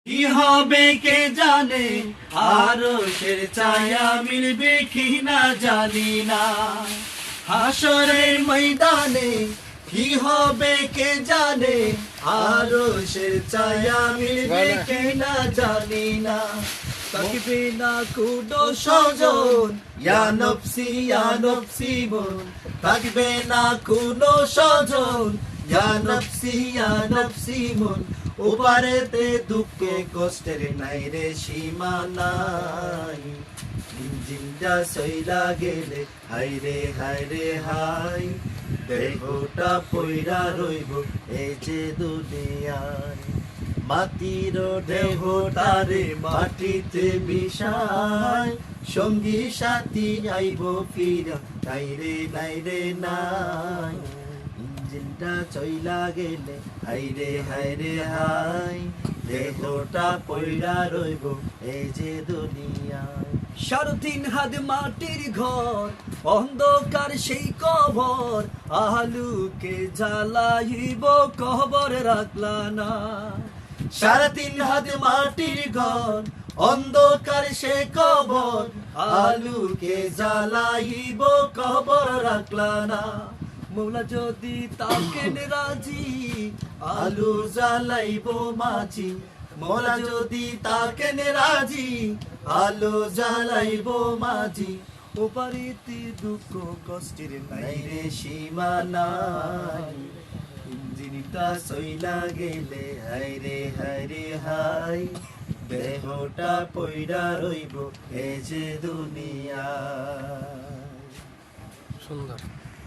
কি হবে কে জানে, আরশের ছায়া মিলবে কিনা জানি না। হাসরের ময়দানে কি হবে কে জানে, আরশের ছায়া মিলবে কিনা জানি না। থাকবে না কোনো স্বজন, ইয়া নফসি মন। থাকবে না কোনো স্বজন, ইয়া নফসি মন। ওপারেতে দুঃখে কষ্টের নাই রে সীমা নাই। ইঞ্জিনটা সইলা গেলে হায় রে হায়, দেহটা পইরা রইব এই যে দুনিয়ায়। মাটির দেহটারে মাটিতে মিশায়, সঙ্গী সাথী আইব ফিরা নাই রে নাই। ইঞ্জিনটা চইলা গেলে হায় রে হায়, দেহটা পইরা রইব এই যে দুনিয়ায়। 3.5 হাত মাটির ঘর, অন্ধকার সেই কবর, আলুকে জ্বালাইব কবর রাখলা না। 3.5 হাত মাটির ঘর, অন্ধকার সে কবর, আলুকে জ্বালাইব কবর রাখলা না। মৌলা যদি তাকেন রাজি, আলু জ্বালাইব মাঝি। মৌলা যদি তাকেন রাজি, আলো জ্বালাইব মাঝি। ওপারিতে দুঃখ কষ্টের নাই রে সীমা নাই। ইঞ্জিনটা সইলা গেলে হায় রে হায়, দেহটা পইরা রইব এই যে দুনিয়া। সুন্দর।